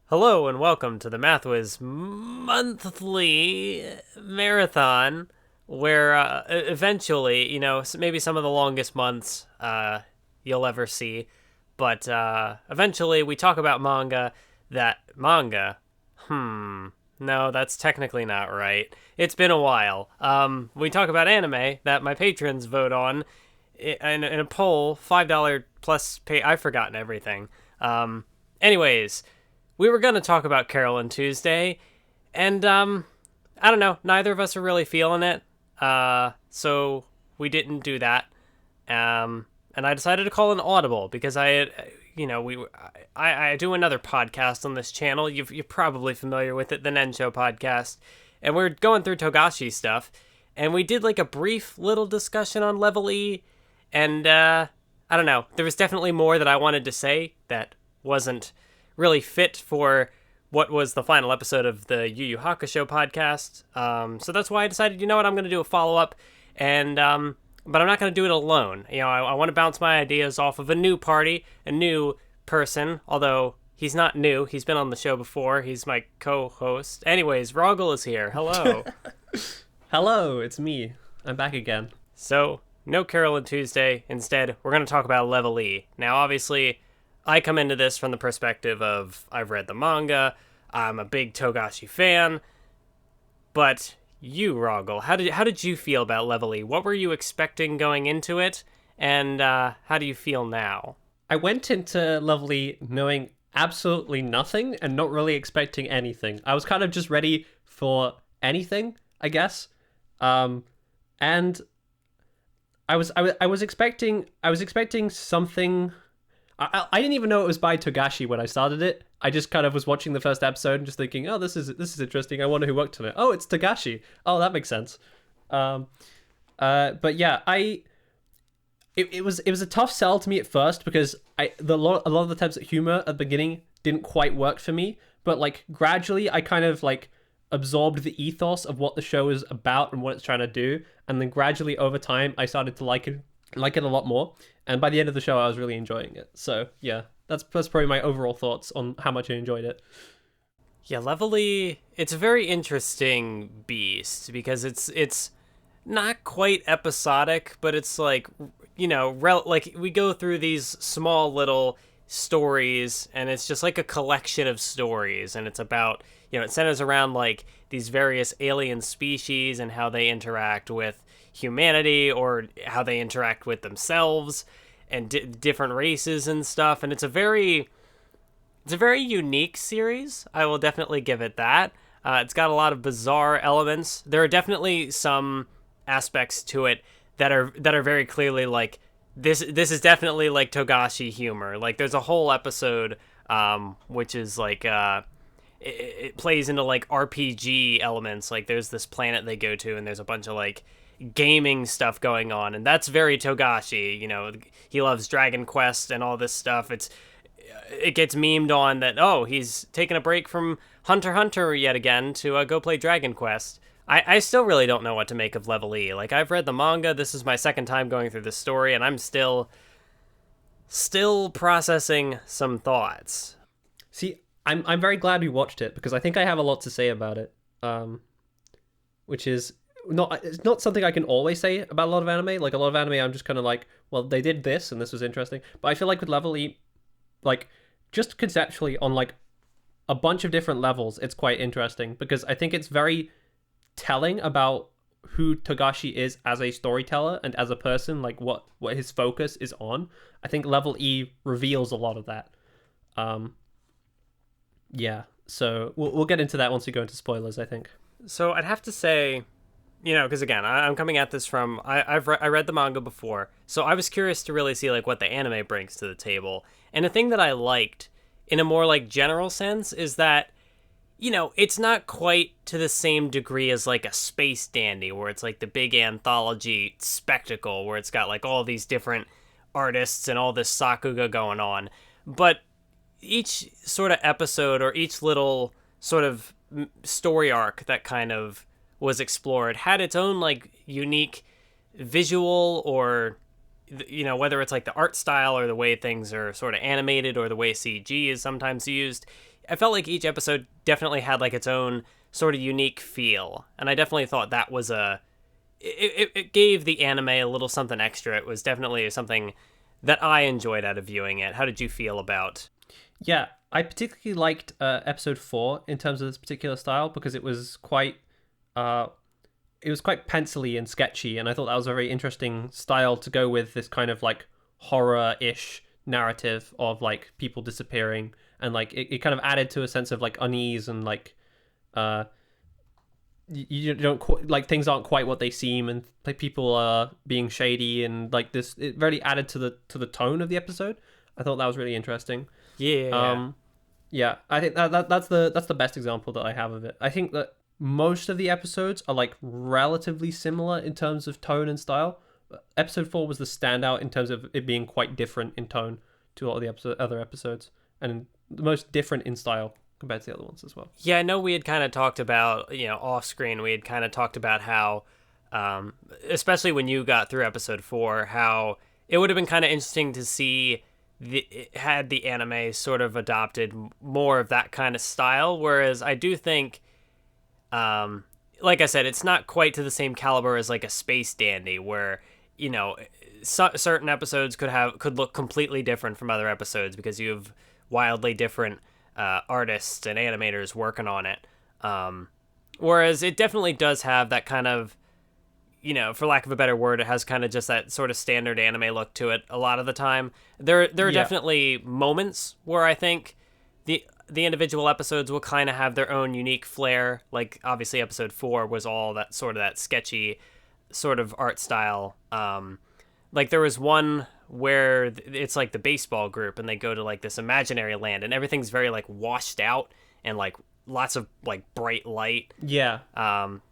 Hello and welcome to the Mathwiz monthly marathon, where eventually, maybe some of the longest months you'll ever see, but eventually we talk about manga. No, that's technically not right. It's been a while. We talk about anime that my patrons vote on in a poll, $5 plus pay. I've forgotten everything. Anyways, we were going to talk about Carolyn Tuesday, and I don't know, neither of us are really feeling it, so we didn't do that. And I decided to call an audible because I had, I do another podcast on this channel. You're probably familiar with it, the Nensho podcast, and we're going through Togashi stuff, and we did like a brief little discussion on Level E, and I don't know, there was definitely more that I wanted to say that wasn't really fit for what was the final episode of the Yu Yu Hakusho podcast. So that's why I decided, you know what, I'm going to do a follow-up, and but I'm not going to do it alone. I want to bounce my ideas off of a new party, a new person, although he's not new. He's been on the show before. He's my co-host. Anyways, Roggle is here. Hello. Hello, it's me. I'm back again. So, no Carolyn Tuesday. Instead, we're going to talk about Level E. Now, obviously, I come into this from the perspective of I've read the manga, I'm a big Togashi fan, but you, Roggle, how did you feel about Level E? What were you expecting going into it, and how do you feel now? I went into Level E knowing absolutely nothing and not really expecting anything. I was kind of just ready for anything, I guess. And I was expecting something. I didn't even know it was by Togashi when I started it. I just kind of was watching the first episode and just thinking, oh, this is interesting. I wonder who worked on it. Oh, it's Togashi. Oh, that makes sense. But yeah, it was a tough sell to me at first because a lot of the times that humor at the beginning didn't quite work for me. But like gradually, I kind of like absorbed the ethos of what the show is about and what it's trying to do, and then gradually over time, I started to like it a lot more. And by the end of the show, I was really enjoying it. So yeah, that's probably my overall thoughts on how much I enjoyed it. Yeah, Level E, it's a very interesting beast because it's not quite episodic, but it's like, like we go through these small little stories, and it's just like a collection of stories, and it's about, it centers around like these various alien species and how they interact with humanity or how they interact with themselves and different races and stuff, and it's a very unique series. I will definitely give it that. It's got a lot of bizarre elements. There are definitely some aspects to it that are very clearly like this is definitely like Togashi humor. Like there's a whole episode which is like it plays into like RPG elements. Like there's this planet they go to and there's a bunch of like gaming stuff going on, and that's very Togashi. He loves Dragon Quest and all this stuff. It gets memed on that, oh, he's taking a break from Hunter x Hunter yet again to go play Dragon Quest. I still really don't know what to make of Level E. Like, I've read the manga, this is my second time going through this story, and I'm still processing some thoughts. See, I'm very glad we watched it because I think I have a lot to say about it. Which is it's not something I can always say about a lot of anime. Like a lot of anime, I'm just kind of like, well, they did this and this was interesting. But I feel like with Level E, like just conceptually on like a bunch of different levels, it's quite interesting because I think it's very telling about who Togashi is as a storyteller and as a person, like what his focus is on. I think Level E reveals a lot of that. Yeah, so we'll get into that once we go into spoilers, I think. So I'd have to say, because again, I'm coming at this from I read the manga before, so I was curious to really see like what the anime brings to the table. And the thing that I liked in a more like general sense is that, it's not quite to the same degree as like a Space Dandy, where it's like the big anthology spectacle where it's got like all these different artists and all this sakuga going on. But each sort of episode or each little sort of story arc that kind of was explored had its own like unique visual, or whether it's like the art style or the way things are sort of animated or the way CG is sometimes used. I felt like each episode definitely had like its own sort of unique feel, and I definitely thought that was it gave the anime a little something extra. It was definitely something that I enjoyed out of viewing it. How did you feel about? Yeah, I particularly liked episode 4 in terms of this particular style because it was quite pencily and sketchy, and I thought that was a very interesting style to go with this kind of like horror-ish narrative of like people disappearing, and like it kind of added to a sense of like unease and like you don't like things aren't quite what they seem, and like people are being shady, and like this it really added to the tone of the episode. I thought that was really interesting. Yeah. Yeah, I think that's the best example that I have of it. I think that most of the episodes are like relatively similar in terms of tone and style. Episode 4 was the standout in terms of it being quite different in tone to all the other episodes, and the most different in style compared to the other ones as well. Yeah, I know we had kind of talked about, off screen, we had kind of talked about how, especially when you got through episode 4, how it would have been kind of interesting to see had the anime sort of adopted more of that kind of style, whereas I do think, like I said, it's not quite to the same caliber as like a Space Dandy, where certain episodes could look completely different from other episodes because you have wildly different artists and animators working on it. Whereas it definitely does have that kind of, for lack of a better word, it has kind of just that sort of standard anime look to it a lot of the time. There are definitely moments where I think the individual episodes will kind of have their own unique flair. Like obviously episode 4 was all that sort of that sketchy sort of art style. Like there was one where it's like the baseball group and they go to like this imaginary land and everything's very like washed out and like lots of like bright light. Yeah.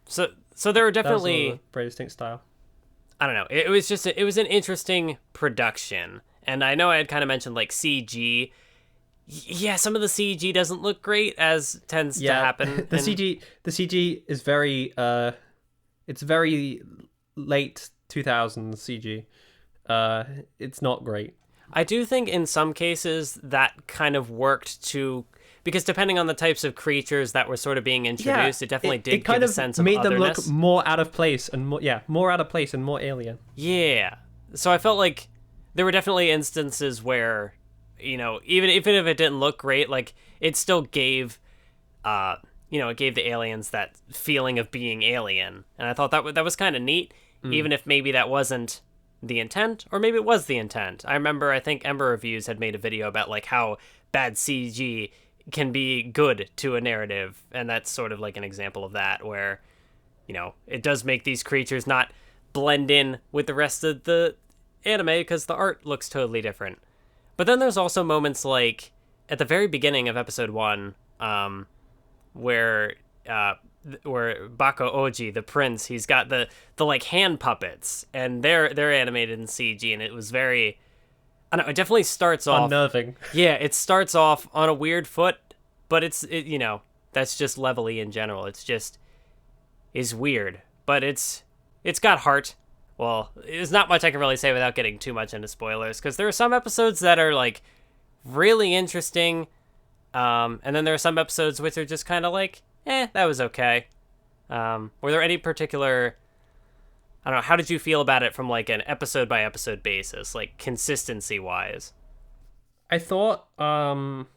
So there are definitely a very distinct style. I don't know. It was an interesting production. And I know I had kind of mentioned like CG. Yeah, some of the CG doesn't look great, as tends to happen. The CG is very it's very late 2000s CG. It's not great. I do think in some cases that kind of worked because depending on the types of creatures that were sort of being introduced, it definitely did give a sense of made otherness. them look more out of place and more out of place and more alien. Yeah. So I felt like there were definitely instances where, even if it didn't look great, like it still gave it gave the aliens that feeling of being alien. And I thought that was kind of neat, even if maybe that wasn't the intent, or maybe it was the intent. I think Ember Reviews had made a video about like how bad CG can be good to a narrative, and that's sort of like an example of that, where it does make these creatures not blend in with the rest of the anime because the art looks totally different. But then there's also moments like at the very beginning of episode 1, where Bako Oji, the prince, he's got the like hand puppets, and they're animated in CG, and it was very, I don't know, it definitely starts off unnerving. Yeah, it starts off on a weird foot, but that's just Levelly in general. Is weird, but it's got heart. Well, there's not much I can really say without getting too much into spoilers, because there are some episodes that are like really interesting, and then there are some episodes which are just kind of like, that was okay. Were there any particular, I don't know, how did you feel about it from like an episode by episode basis, like consistency wise? I thought the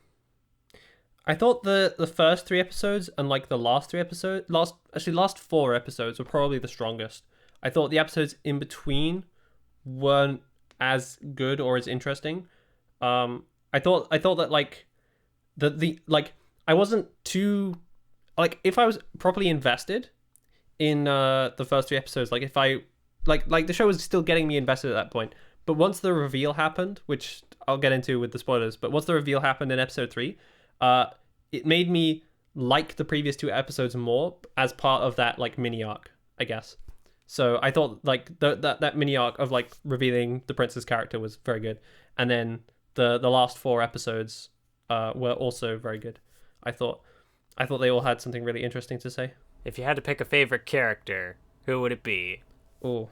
first 3 episodes and like the last 4 episodes were probably the strongest. I thought the episodes in between weren't as good or as interesting. I thought that like the like I wasn't too, like, if I was properly invested in the first 3 episodes, like if I like the show was still getting me invested at that point. But once the reveal happened, which I'll get into with the spoilers, but once the reveal happened in episode 3, it made me like the previous 2 episodes more as part of that like mini arc, I guess. So I thought like that mini arc of like revealing the prince's character was very good, and then the last 4 episodes were also very good. I thought they all had something really interesting to say. If you had to pick a favorite character, who would it be? Oh,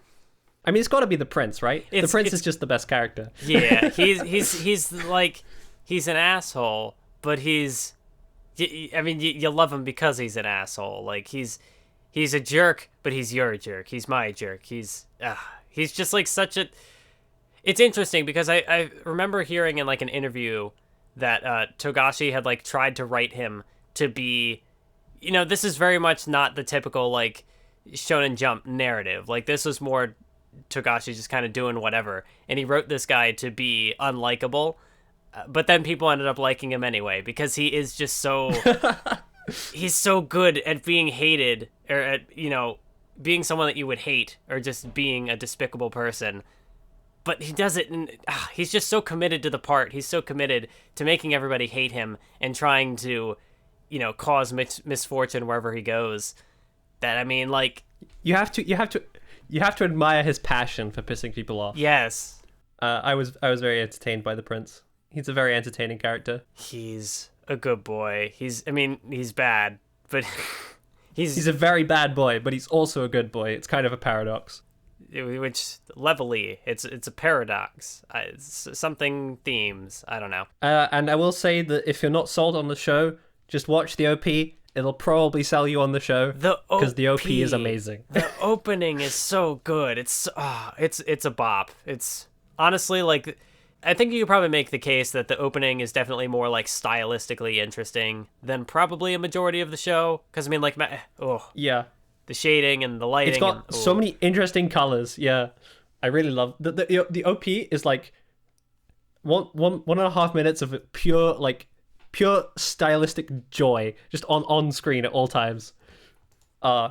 I mean, it's got to be the prince, right? The prince is just the best character. Yeah, he's like, he's an asshole, but he's I mean, you love him because he's an asshole. Like he's a jerk, but he's your jerk. He's my jerk. He's just like such a. It's interesting because I remember hearing in like an interview that Togashi had like tried to write him to be, this is very much not the typical like Shonen Jump narrative. Like this was more Togashi just kind of doing whatever, and he wrote this guy to be unlikable, but then people ended up liking him anyway because he is just so he's so good at being hated, or at being someone that you would hate, or just being a despicable person. But he does it, and he's just so committed to the part. He's so committed to making everybody hate him and trying to, cause misfortune wherever he goes. That, I mean, like, you have to admire his passion for pissing people off. Yes. I was very entertained by the prince. He's a very entertaining character. He's a good boy. He's bad, but he's a very bad boy, but he's also a good boy. It's kind of a paradox. Which levelly, it's a paradox. It's something themes. I don't know. And I will say that if you're not sold on the show, just watch the OP. It'll probably sell you on the show because the OP is amazing. The opening is so good. It's a bop. It's honestly like, I think you could probably make the case that the opening is definitely more like stylistically interesting than probably a majority of the show. Because I mean, like, yeah. The shading and the lighting. It's got so many interesting colors. Yeah, I really love the OP is like 1.5 minutes of pure stylistic joy, just on screen at all times.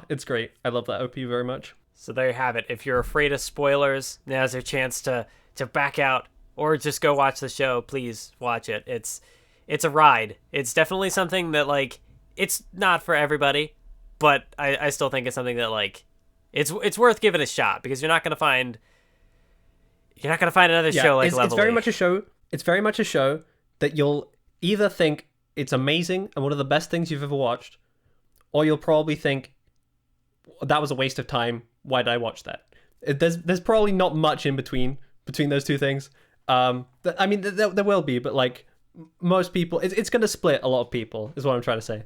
It's great. I love that OP very much. So there you have it. If you're afraid of spoilers, now's your chance to back out or just go watch the show. Please watch it. It's a ride. It's definitely something that like it's not for everybody. But I still think it's something that like it's worth giving a shot because you're not gonna find another show like Levelly. It's very much a show. It's very much a show that you'll either think it's amazing and one of the best things you've ever watched, or you'll probably think that was a waste of time. Why did I watch that? There's probably not much in between those two things. I mean there will be, but like most people, it's gonna split a lot of people. Is what I'm trying to say.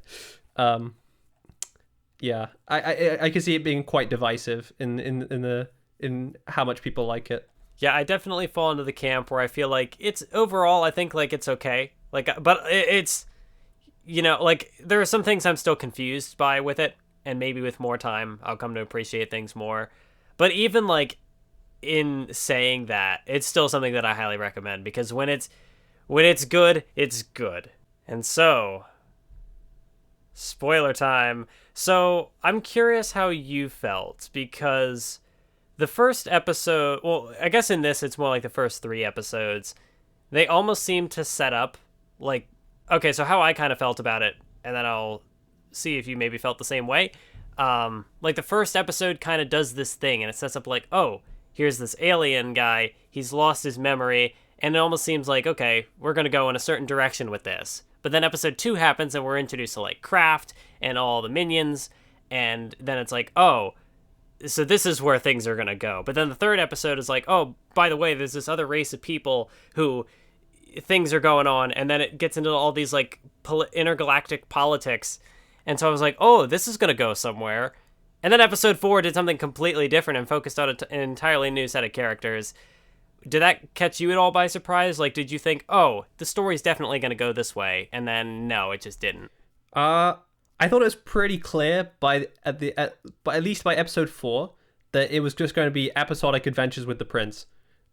Yeah, I can see it being quite divisive in how much people like it. Yeah, I definitely fall into the camp where I feel like it's overall, I think like it's okay. Like, but it's, like there are some things I'm still confused by with it, and maybe with more time I'll come to appreciate things more. But even like in saying that, it's still something that I highly recommend because when it's good, it's good. And so, spoiler time. So I'm curious how you felt because the first episode, well, I guess in this it's more like the first 3 episodes, they almost seem to set up like, okay, so how I kind of felt about it, and then I'll see if you maybe felt the same way. Like the first episode kind of does this thing and it sets up like, oh, here's this alien guy, he's lost his memory, and it almost seems like, okay, we're going to go in a certain direction with this. But then episode 2 happens and we're introduced to like Kraft and all the minions, and then it's like, oh, so this is where things are going to go. But then the third episode is like, oh, by the way, there's this other race of people who things are going on, and then it gets into all these like intergalactic politics. And so I was like, oh, this is going to go somewhere. And then episode 4 did something completely different and focused on an entirely new set of characters. Did that catch you at all by surprise? Like, did you think, oh, the story's definitely going to go this way, and then no, it just didn't? I thought it was pretty clear at least by episode 4 that it was just going to be episodic adventures with the prince,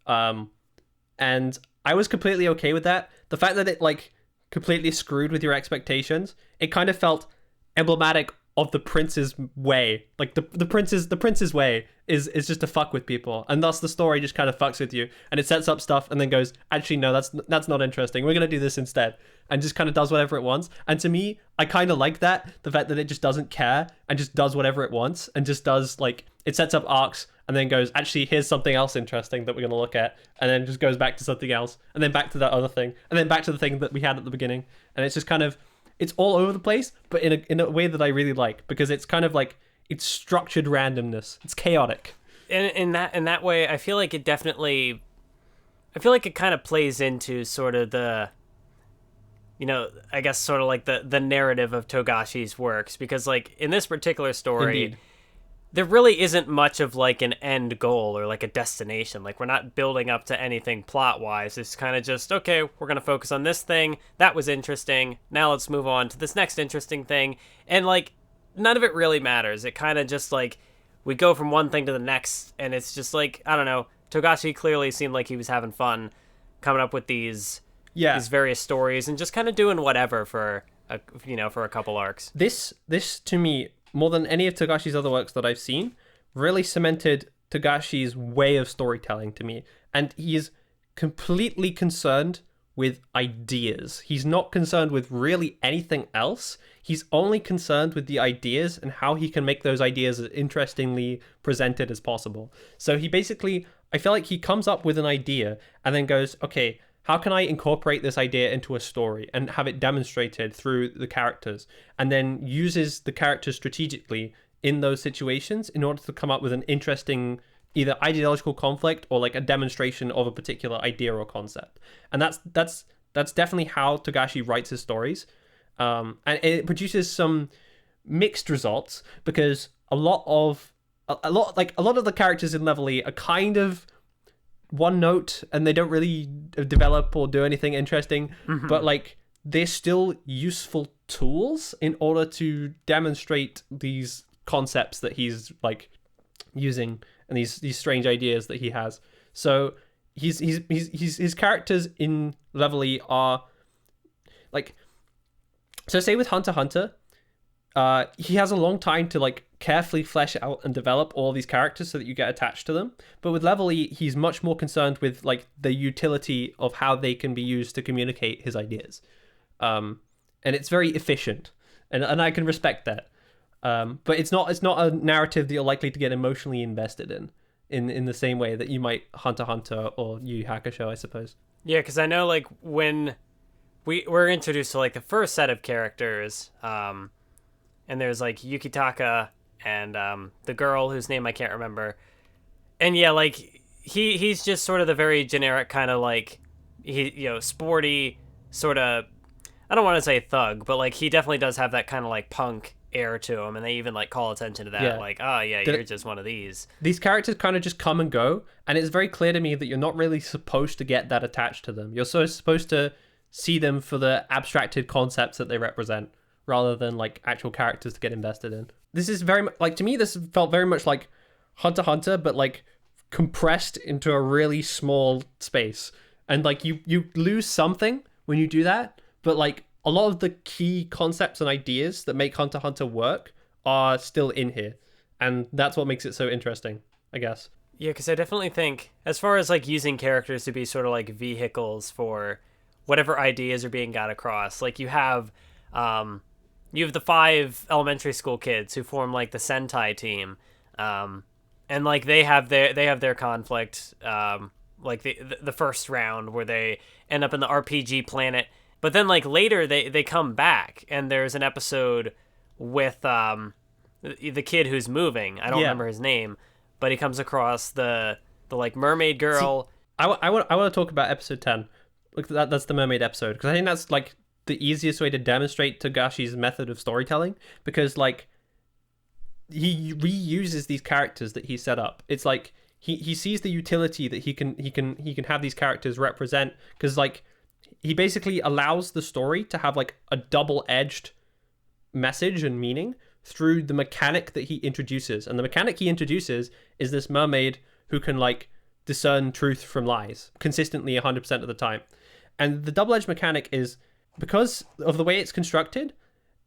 and I was completely okay with that. The fact that it like completely screwed with your expectations, it kind of felt emblematic of the prince's way. Like the prince's way is just to fuck with people, and thus the story just kind of fucks with you, and it sets up stuff and then goes, actually no, that's not interesting, we're gonna do this instead, and just kind of does whatever it wants. And to me, I kind of like that, the fact that it just doesn't care and just does whatever it wants, and just does like, it sets up arcs and then goes, actually here's something else interesting that we're gonna look at, and then just goes back to something else, and then back to that other thing, and then back to the thing that we had at the beginning. And it's just kind of, it's all over the place, but in a way that I really like, because it's kind of like, it's structured randomness. It's chaotic. And in that way, I feel like it definitely, I feel like it kind of plays into sort of the I guess sort of like the narrative of Togashi's works, because like in this particular story, Indeed. there really isn't much of like an end goal or like a destination. Like we're not building up to anything plot wise. It's kind of just, okay, we're going to focus on this thing. That was interesting. Now let's move on to this next interesting thing. And like none of it really matters. It kind of just like we go from one thing to the next, and it's just like, I don't know. Togashi clearly seemed like he was having fun coming up with these various stories and just kind of doing whatever for a couple arcs. This to me, more than any of Togashi's other works that I've seen, really cemented Togashi's way of storytelling to me. And he is completely concerned with ideas. He's not concerned with really anything else. He's only concerned with the ideas and how he can make those ideas as interestingly presented as possible. So he basically, I feel like he comes up with an idea and then goes, okay, how can I incorporate this idea into a story and have it demonstrated through the characters? And then uses the characters strategically in those situations in order to come up with an interesting either ideological conflict or like a demonstration of a particular idea or concept. And that's definitely how Togashi writes his stories. And it produces some mixed results because a lot of the characters in Level E are kind of one note and they don't really develop or do anything interesting, but like they're still useful tools in order to demonstrate these concepts that he's like using and these strange ideas that he has. So his characters in Level E are like, so say with Hunter x Hunter, he has a long time to like carefully flesh out and develop all these characters so that you get attached to them. But with Level E, he's much more concerned with like the utility of how they can be used to communicate his ideas. And it's very efficient, and I can respect that. But it's not a narrative that you're likely to get emotionally invested in the same way that you might Hunter x Hunter or Yu Yu Hakusho, I suppose. Yeah, because I know like when we're introduced to like the first set of characters, and there's like Yukitaka and the girl whose name I can't remember. And yeah, like he's just sort of the very generic kind of like sporty sort of, I don't want to say thug, but like he definitely does have that kind of like punk air to him, and they even like call attention to that. Yeah. Like, oh yeah, you're just one of these. These characters kind of just come and go, and it's very clear to me that you're not really supposed to get that attached to them. You're supposed to see them for the abstracted concepts that they represent, rather than like actual characters to get invested in. This is very much like, to me, this felt very much like Hunter x Hunter, but like compressed into a really small space. And like you lose something when you do that, but like a lot of the key concepts and ideas that make Hunter x Hunter work are still in here. And that's what makes it so interesting, I guess. Yeah, because I definitely think, as far as like using characters to be sort of like vehicles for whatever ideas are being got across, like you have the 5 elementary school kids who form like the Sentai team, and like they have their conflict, like the first round where they end up in the RPG planet, but then like later they come back, and there's an episode with the kid who's moving. I don't remember his name, but he comes across the like mermaid girl. See, I want to talk about episode 10. Look, that's the mermaid episode, because I think that's like the easiest way to demonstrate Togashi's method of storytelling, because like he reuses these characters that he set up. It's like he sees the utility that he can have these characters represent, because like he basically allows the story to have like a double-edged message and meaning through the mechanic that he introduces. And the mechanic he introduces is this mermaid who can like discern truth from lies consistently 100% of the time. And the double-edged mechanic is, because of the way it's constructed,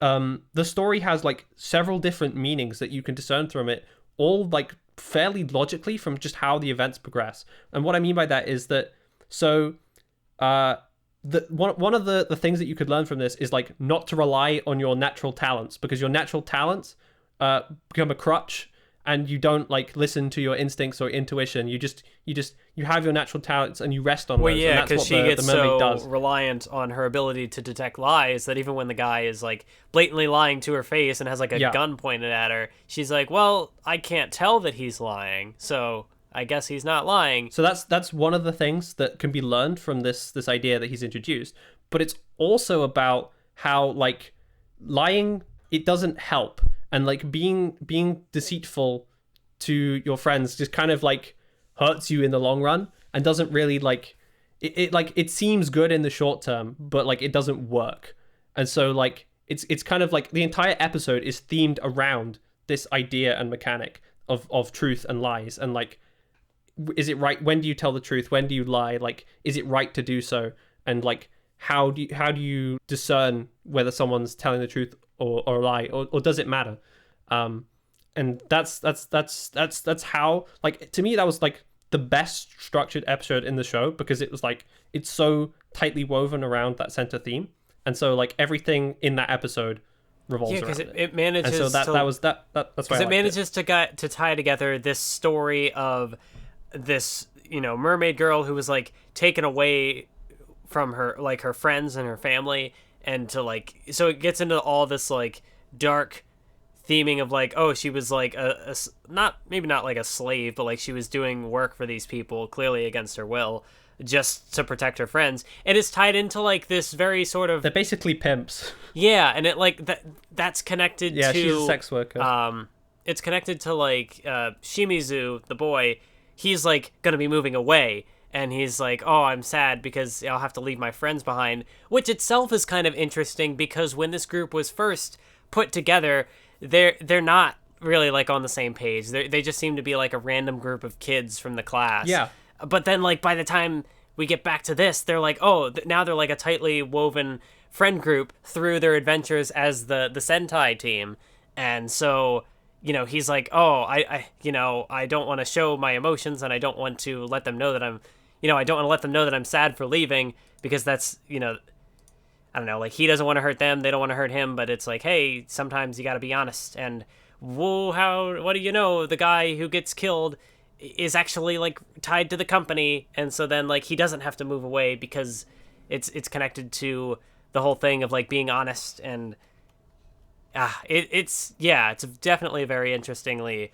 the story has like several different meanings that you can discern from it, all like fairly logically from just how the events progress. And what I mean by that is that, so one of the things that you could learn from this is like not to rely on your natural talents, because your natural talents become a crutch, and you don't like listen to your instincts or intuition. You have your natural talents and you rest on well, those. yeah, because she gets so does. reliant on her ability to detect lies that even when the guy is like blatantly lying to her face and has like a gun pointed at her, she's like, well, I can't tell that he's lying, so I guess he's not lying. So that's one of the things that can be learned from this idea that he's introduced. but it's also about how like lying, it doesn't help, and like being deceitful to your friends just kind of like hurts you in the long run, and doesn't really like it like it seems good in the short term, but like it doesn't work. And so like it's kind of like the entire episode is themed around this idea and mechanic of truth and lies, and like, is it right, when do you tell the truth, when do you lie, like is it right to do so, and like how do you discern whether someone's telling the truth or a lie, or does it matter? And that's how, like, to me that was like the best structured episode in the show, because it was like it's so tightly woven around that center theme, and so like everything in that episode revolves around it. It manages. And so that's why it manages to tie together this story of this, you know, mermaid girl who was like taken away from her, like her friends and her family, and to like, so it gets into all this like dark theming of like, oh, she was like a not like a slave, but like she was doing work for these people clearly against her will, just to protect her friends. And it's tied into like this very sort of, they're basically pimps. Yeah, and it like that's connected to, she's a sex worker. It's connected to like Shimizu, the boy. He's like gonna be moving away, and he's like, oh, I'm sad because I'll have to leave my friends behind, which itself is kind of interesting, because when this group was first put together, they're not really like on the same page. They just seem to be like a random group of kids from the class. Yeah. But then like by the time we get back to this, they're like, oh, now they're like a tightly woven friend group through their adventures as the Sentai team. And so, you know, he's like, oh, I you know, I don't want to show my emotions, and I don't want to let them know that I'm, you know, I don't want to let them know that I'm sad for leaving, because that's, you know, I don't know, like he doesn't want to hurt them, they don't want to hurt him, but it's like, hey, sometimes you got to be honest. And whoa, what do you know, the guy who gets killed is actually like tied to the company, and so then like he doesn't have to move away because it's connected to the whole thing of like being honest. And it's definitely a very interestingly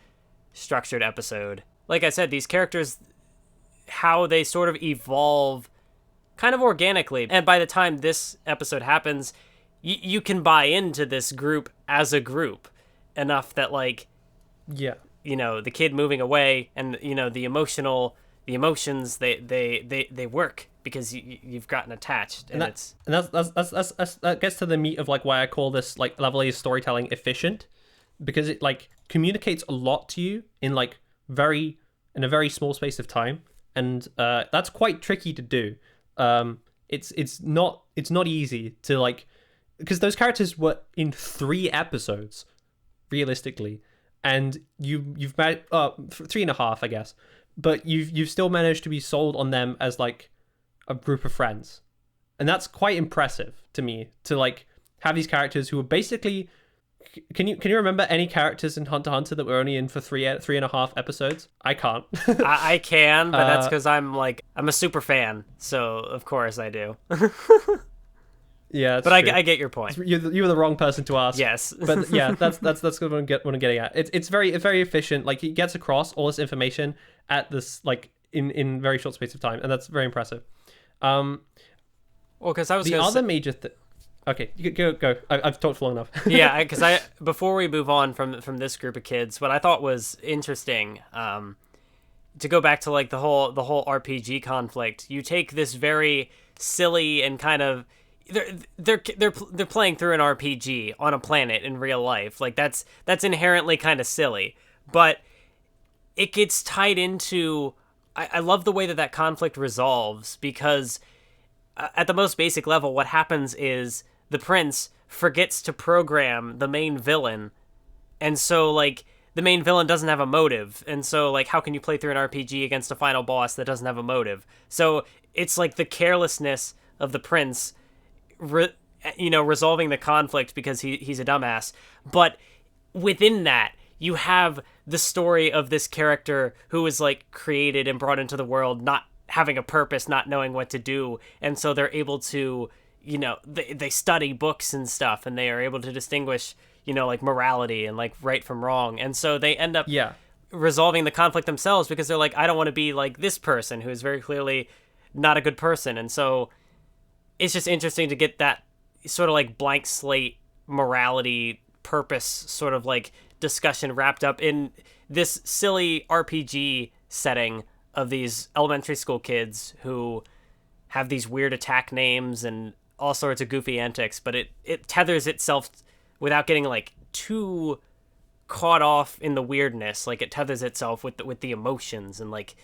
structured episode. Like I said, these characters, how they sort of evolve kind of organically, and by the time this episode happens, you can buy into this group as a group enough that like, yeah, you know, the kid moving away, and you know, the emotions they work because you've gotten attached, and that gets to the meat of like why I call this like level A storytelling efficient, because it like communicates a lot to you in like in a very small space of time, and that's quite tricky to do. It's not easy to like, because those characters were in 3 episodes realistically, and you've made 3.5, I guess, but you've still managed to be sold on them as like a group of friends, and that's quite impressive to me, to like have these characters who are basically, can you remember any characters in Hunter x Hunter that were only in for 3.5 episodes? I can't. I can, but that's because I'm a super fan, so of course I do. Yeah, but I get your point. You were the wrong person to ask. Yes, but yeah, that's what I'm getting at. It's very efficient. Like he gets across all this information at this like in very short space of time, and that's very impressive. Well, because I was the other major thing. Okay, go. I've talked for long enough. Yeah, because before we move on from this group of kids, what I thought was interesting, to go back to like the whole RPG conflict. You take this very silly and kind of, they're playing through an RPG on a planet in real life. Like that's inherently kind of silly, but it gets tied into. I love the way that conflict resolves, because at the most basic level, what happens is the prince forgets to program the main villain, and so like the main villain doesn't have a motive, and so like how can you play through an RPG against a final boss that doesn't have a motive? So it's like the carelessness of the prince, resolving the conflict because he's a dumbass. But within that, you have the story of this character who was like created and brought into the world, not having a purpose, not knowing what to do, and so they're able to, they study books and stuff, and they are able to distinguish, like morality and like right from wrong, and so they end up resolving the conflict themselves, because they're like, I don't want to be like this person who is very clearly not a good person. And so it's just interesting to get that sort of like blank slate morality purpose sort of like discussion wrapped up in this silly RPG setting of these elementary school kids who have these weird attack names and all sorts of goofy antics, but it tethers itself without getting like too caught off in the weirdness. Like it tethers itself with the emotions and like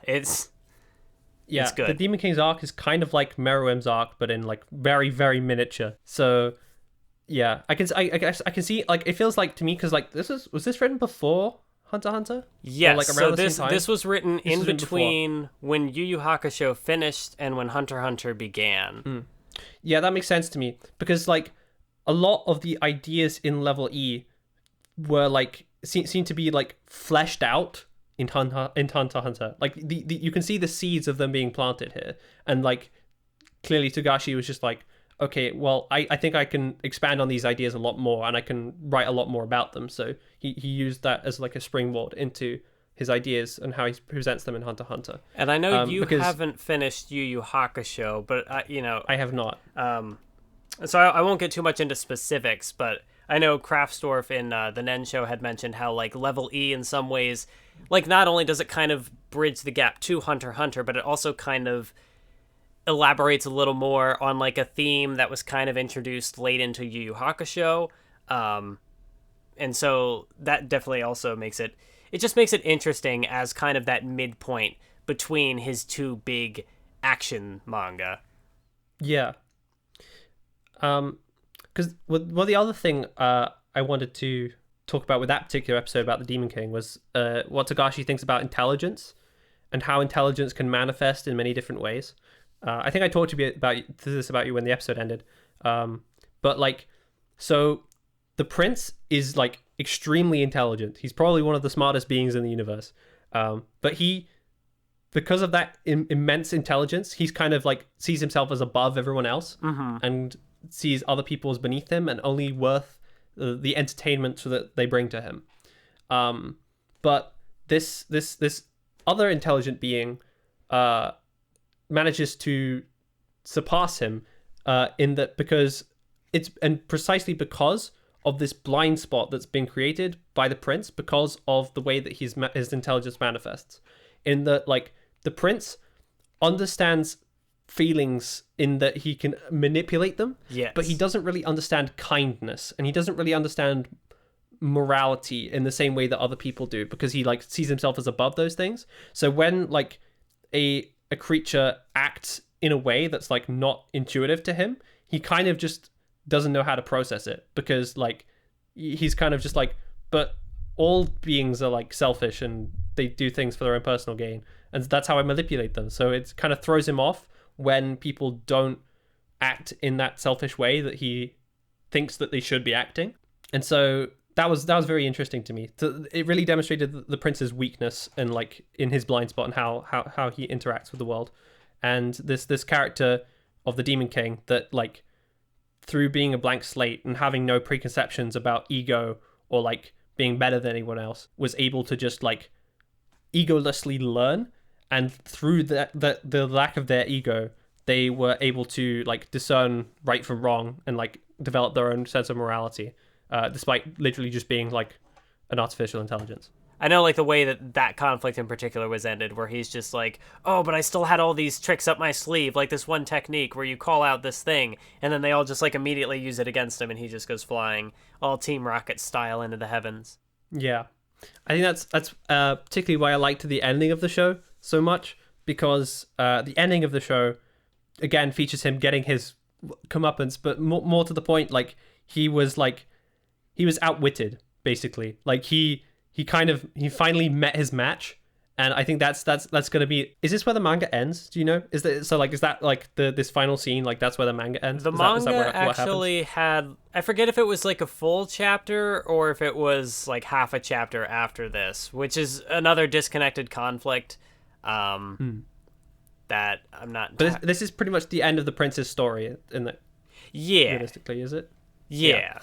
it's good. The Demon King's arc is kind of like Meruem's arc, but in like very, very miniature. So yeah, I guess I can see, like, it feels like to me, because like was this written before Hunter x Hunter? Yes. Or, like, so around the same time? this was written in between when Yu Yu Hakusho finished and when Hunter x Hunter began. Yeah, that makes sense to me, because like a lot of the ideas in Level E were like seem to be like fleshed out in Hunter x Hunter. Like the you can see the seeds of them being planted here, and like clearly Togashi was just like, okay, well, I think I can expand on these ideas a lot more, and I can write a lot more about them. So he used that as like a springboard into his ideas and how he presents them in Hunter x Hunter. And I know you haven't finished Yu Yu Hakusho, but I have not. So I won't get too much into specifics, but I know Kraftstorff in the Nen show had mentioned how like Level E in some ways, like not only does it kind of bridge the gap to Hunter x Hunter, but it also kind of elaborates a little more on like a theme that was kind of introduced late into Yu Yu Hakusho. And so that definitely also makes it just makes it interesting as kind of that midpoint between his two big action manga. Yeah. Because the other thing I wanted to talk about with that particular episode about the Demon King was what Togashi thinks about intelligence and how intelligence can manifest in many different ways. I think I talked to you about you when the episode ended. But like, so the prince is like extremely intelligent. He's probably one of the smartest beings in the universe. But because of that immense intelligence, he's kind of like sees himself as above everyone else, and sees other people as beneath him and only worth the entertainment that they bring to him. But this other intelligent being manages to surpass him in that, because precisely because of this blind spot that's been created by the prince, because of the way that his intelligence manifests, in that like the prince understands feelings in that he can manipulate them, yes, but he doesn't really understand kindness, and he doesn't really understand morality in the same way that other people do, because he like sees himself as above those things. So when like a creature acts in a way that's like not intuitive to him, he kind of just doesn't know how to process it, because like he's kind of just like, but all beings are like selfish and they do things for their own personal gain, and that's how I manipulate them. So it kind of throws him off when people don't act in that selfish way that he thinks that they should be acting. And so that was very interesting to me. It really demonstrated the prince's weakness and like in his blind spot and how he interacts with the world. And this character of the Demon King that like, through being a blank slate and having no preconceptions about ego or like being better than anyone else, was able to just like egolessly learn, and through the lack of their ego, they were able to like discern right from wrong and like develop their own sense of morality, despite literally just being like an artificial intelligence. I know like the way that conflict in particular was ended, where he's just like, oh, but I still had all these tricks up my sleeve, like this one technique where you call out this thing, and then they all just like immediately use it against him, and he just goes flying all Team Rocket style into the heavens. Yeah, I think that's particularly why I liked the ending of the show so much, because the ending of the show again features him getting his comeuppance, but more to the point, like he was outwitted basically. Like he finally met his match, and I think that's going to be. Is this where the manga ends? Do you know? Is that like this final scene? Like that's where the manga ends. The manga actually had, I forget if it was like a full chapter or if it was like half a chapter after this, which is another disconnected conflict. That I'm not. But this is pretty much the end of the prince's story, in that. Yeah. Realistically, is it? Yeah.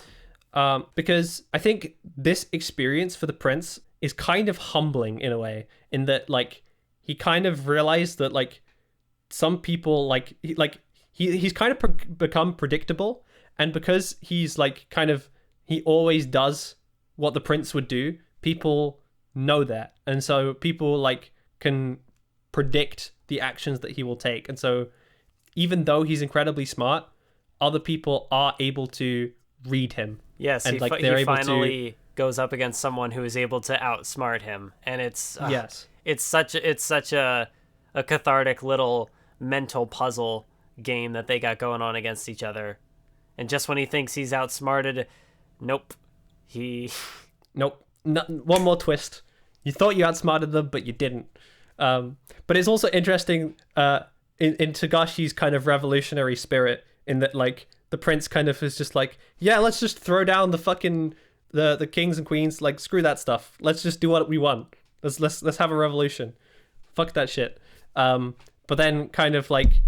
Because I think this experience for the prince is kind of humbling in a way, in that like he kind of realized that like some people he's kind of become predictable, and because he's like kind of he always does what the prince would do, people know that, and so people like can predict the actions that he will take. And so even though he's incredibly smart, other people are able to read him. Yes, and he finally goes up against someone who is able to outsmart him, and it's such a cathartic little mental puzzle game that they got going on against each other. And just when he thinks he's outsmarted, nope, one more twist. You thought you outsmarted them, but you didn't. But it's also interesting in Togashi's kind of revolutionary spirit, in that like the prince kind of is just like, yeah, let's just throw down the fucking the kings and queens, like screw that stuff. Let's just do what we want. Let's have a revolution. Fuck that shit. But then kind of like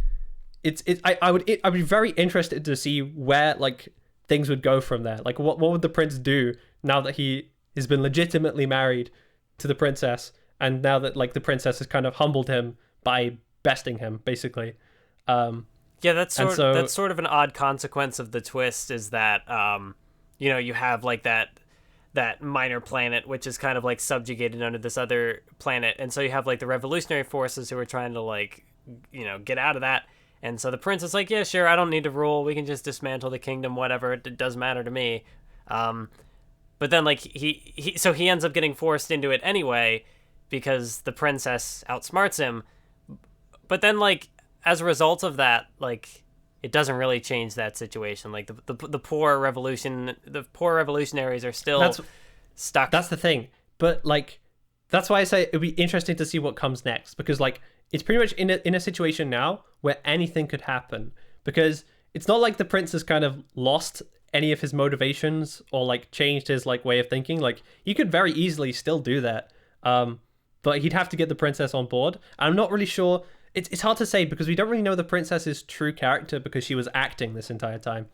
I'd be very interested to see where like things would go from there. Like what would the prince do now that he has been legitimately married to the princess, and now that like the princess has kind of humbled him by besting him, basically. Yeah, that's sort of an odd consequence of the twist, is that you have like that minor planet which is kind of like subjugated under this other planet, and so you have like the revolutionary forces who are trying to like get out of that. And so the prince is like, yeah, sure, I don't need to rule, we can just dismantle the kingdom, whatever, it doesn't matter to me. But then like he ends up getting forced into it anyway because the princess outsmarts him. But then like as a result of that, like it doesn't really change that situation. Like the poor revolutionaries are still stuck. That's the thing. But like that's why I say it'd be interesting to see what comes next, because like it's pretty much in a situation now where anything could happen, because it's not like the prince has kind of lost any of his motivations or like changed his like way of thinking. Like he could very easily still do that, but he'd have to get the princess on board. I'm not really sure. It's hard to say because we don't really know the princess's true character, because she was acting this entire time.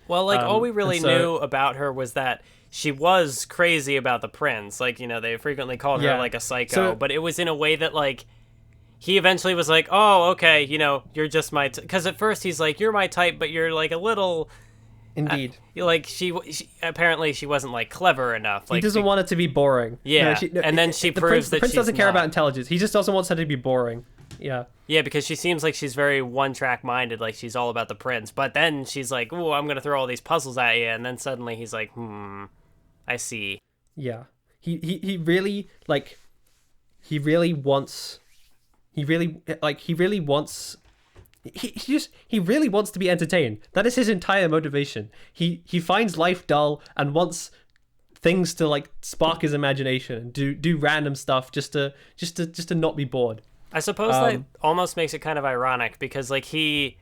Well, like all we really knew about her was that she was crazy about the prince. Like, they frequently called her like a psycho, but it was in a way that like he eventually was like, oh, okay, you're just my... Because at first he's like, you're my type, but you're like a little... Indeed. Like she apparently she wasn't like clever enough. Like he doesn't want it to be boring. Yeah, and then she proves that the prince doesn't care not. About intelligence. He just doesn't want her to be boring. Yeah. Yeah, because she seems like she's very one-track minded. Like she's all about the prince. But then she's like, "Ooh, I'm gonna throw all these puzzles at you," and then suddenly he's like, I see. Yeah. He really like. He really wants. He really wants to be entertained. That is his entire motivation. He finds life dull and wants things to like spark his imagination and do random stuff just to not be bored. I suppose that almost makes it kind of ironic, because like he,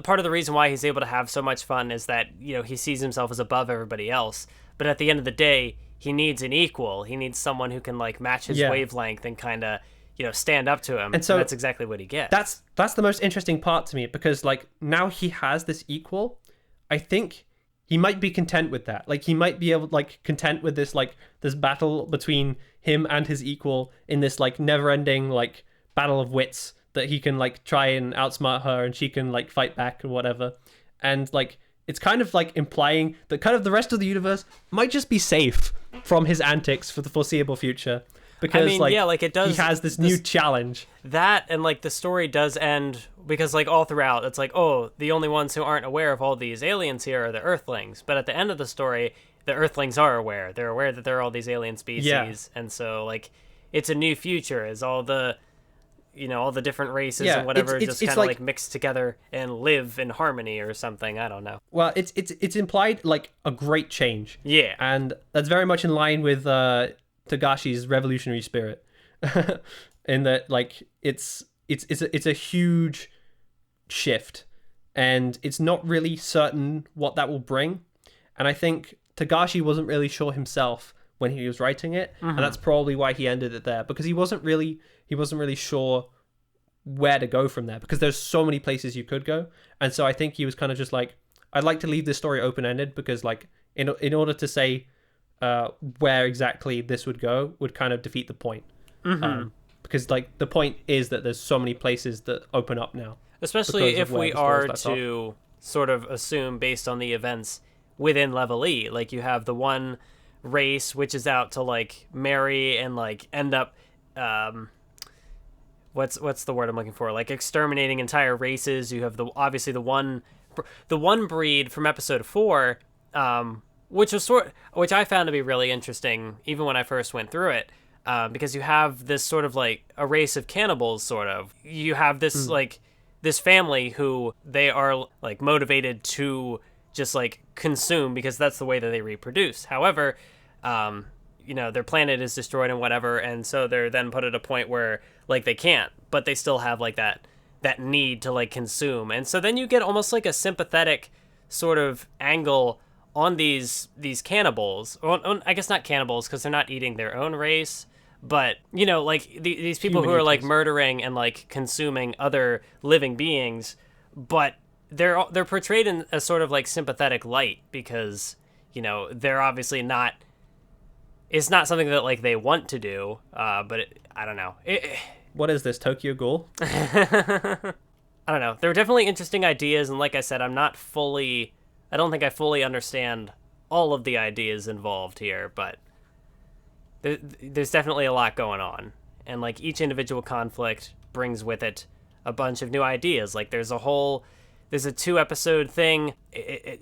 part of the reason why he's able to have so much fun is that, he sees himself as above everybody else. But at the end of the day, he needs an equal. He needs someone who can like match his wavelength and kind of, stand up to him. And so that's exactly what he gets. That's the most interesting part to me, because like now he has this equal. I think he might be content with that. Like he might be able like content with this like this battle between him and his equal in this like never-ending like battle of wits, that he can like try and outsmart her and she can like fight back or whatever. And like it's kind of like implying that kind of the rest of the universe might just be safe from his antics for the foreseeable future. Because it does. He has this new challenge. That, and like the story does end because like all throughout it's like, oh, the only ones who aren't aware of all these aliens here are the Earthlings. But at the end of the story, the Earthlings are aware. They're aware that there are all these alien species, and so like it's a new future as all the all the different races and whatever just kind of like mix together and live in harmony or something. I don't know. Well, it's implied like a great change. Yeah, and that's very much in line with Togashi's revolutionary spirit, in that like it's a huge shift, and it's not really certain what that will bring. And I think Togashi wasn't really sure himself when he was writing it, and that's probably why he ended it there, because he wasn't really sure where to go from there, because there's so many places you could go. And so I think he was kind of just like, I'd like to leave this story open-ended, because like in order to say where exactly this would go would kind of defeat the point. Because like the point is that there's so many places that open up now. especially because of if where we the story are starts off. to sort of assume based on the events within level E. Like you have the one race which is out to like marry and like end up what's the word I'm looking for? Like exterminating entire races. You have the obviously the one breed from episode 4, which I found to be really interesting even when I first went through it. Because you have this sort of like a race of cannibals, sort of. You have this like this family who they are like motivated to just like consume because that's the way that they reproduce. However, their planet is destroyed and whatever, and so they're then put at a point where like they can't, but they still have like that need to like consume. And so then you get almost like a sympathetic sort of angle on these cannibals. Or I guess not cannibals because they're not eating their own race, but like these people Human who are like eaters. murdering and like consuming other living beings, but they're portrayed in a sort of like sympathetic light because they're obviously not. It's not something that like they want to do, but I don't know. What is this, Tokyo Ghoul? I don't know. There are definitely interesting ideas, and like I said, I don't think I fully understand all of the ideas involved here, but there's definitely a lot going on, and like each individual conflict brings with it a bunch of new ideas. Like there's a 2-episode thing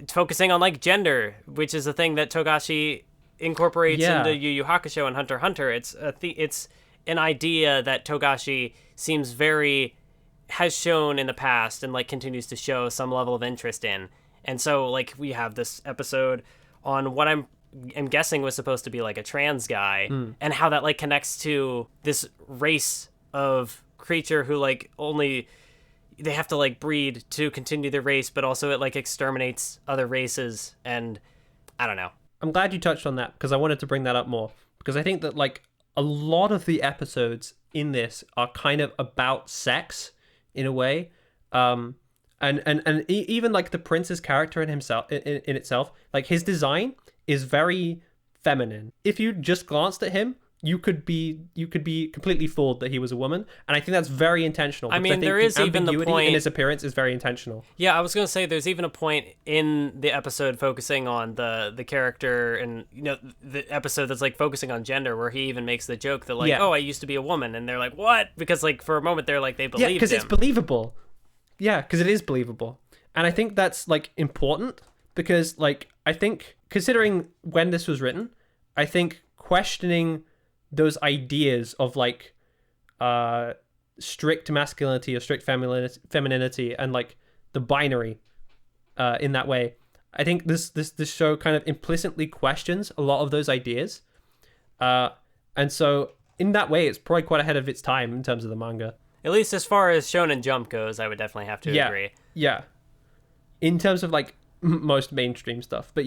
focusing on like gender, which is a thing that Togashi incorporates into Yu Yu Hakusho and Hunter x Hunter. It's an idea that Togashi has shown in the past and like continues to show some level of interest in. And so like we have this episode on what I'm guessing was supposed to be like a trans guy and how that like connects to this race of creature who like only they have to like breed to continue their race, but also it like exterminates other races. And I don't know. I'm glad you touched on that because I wanted to bring that up more because I think that like a lot of the episodes in this are kind of about sex in a way, even like the prince's character in himself in itself, like his design is very feminine. If you just glanced at him, you could be completely fooled that he was a woman, and I think that's very intentional. I mean, think there is even the ambiguity point in his appearance is very intentional. Yeah, I was gonna say there's even a point in the episode focusing on the character, and the episode that's like focusing on gender, where he even makes the joke that like, oh, I used to be a woman, and they're like, what? Because like for a moment they're like they believed because him. it's believable. Yeah, because it is believable, and I think that's like important because like I think considering when this was written, I think questioning those ideas of like strict masculinity or strict femininity and like the binary in that way, I think this show kind of implicitly questions a lot of those ideas, and so in that way it's probably quite ahead of its time in terms of the manga, at least as far as Shonen Jump goes. I would definitely have to agree. In terms of like most mainstream stuff, but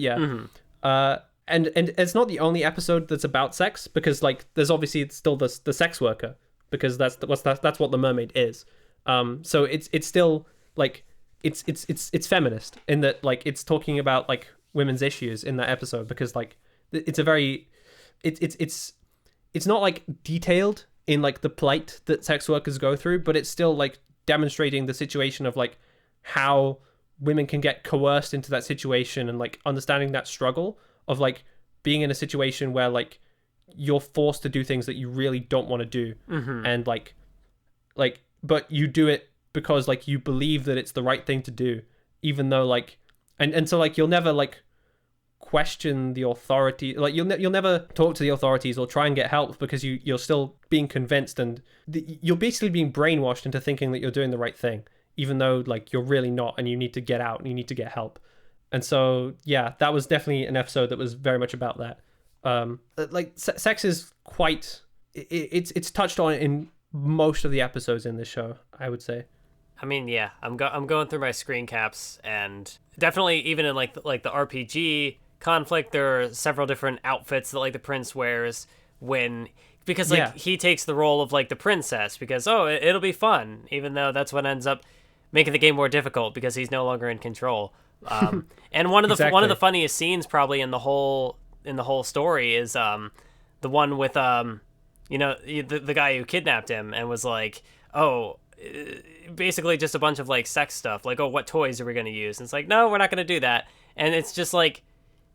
and it's not the only episode that's about sex because like there's obviously still the sex worker because that's what the mermaid is. So it's still like it's feminist in that like it's talking about like women's issues in that episode because like it's a very it's not like detailed in like the plight that sex workers go through, but it's still like demonstrating the situation of like how women can get coerced into that situation and like understanding that struggle of like being in a situation where like you're forced to do things that you really don't want to do, and like but you do it because like you believe that it's the right thing to do, even though like and so like you'll never like question the authority, like you'll never talk to the authorities or try and get help because you're still being convinced and you're basically being brainwashed into thinking that you're doing the right thing, even though like you're really not, and you need to get out and you need to get help. And so yeah, that was definitely an episode that was very much about that. Like sex is quite it's touched on in most of the episodes in this show, I would say. I mean, yeah, I'm going through my screen caps, and definitely even in like the RPG conflict, there are several different outfits that like the prince wears because like he takes the role of like the princess because it'll be fun, even though that's what ends up making the game more difficult because he's no longer in control. And one of the funniest scenes probably in the whole story is the one with the guy who kidnapped him and was like, oh, basically just a bunch of like sex stuff, like, oh, what toys are we going to use? And it's like, no, we're not going to do that. And it's just like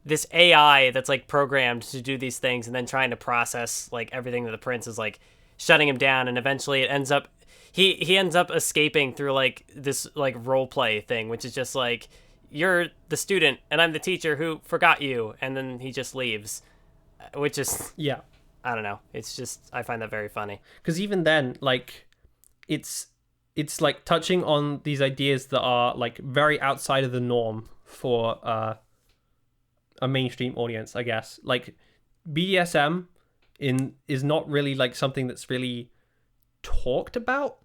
this AI that's like programmed to do these things and then trying to process like everything that the prince is like shutting him down, and eventually it ends up he ends up escaping through like this like role play thing, which is just like, you're the student and I'm the teacher who forgot you, and then he just leaves, which is, Yeah. I don't know, it's just, I find that very funny. Because even then, like, it's like touching on these ideas that are like very outside of the norm for a mainstream audience, I guess. Like, BDSM is not really like something that's really talked about.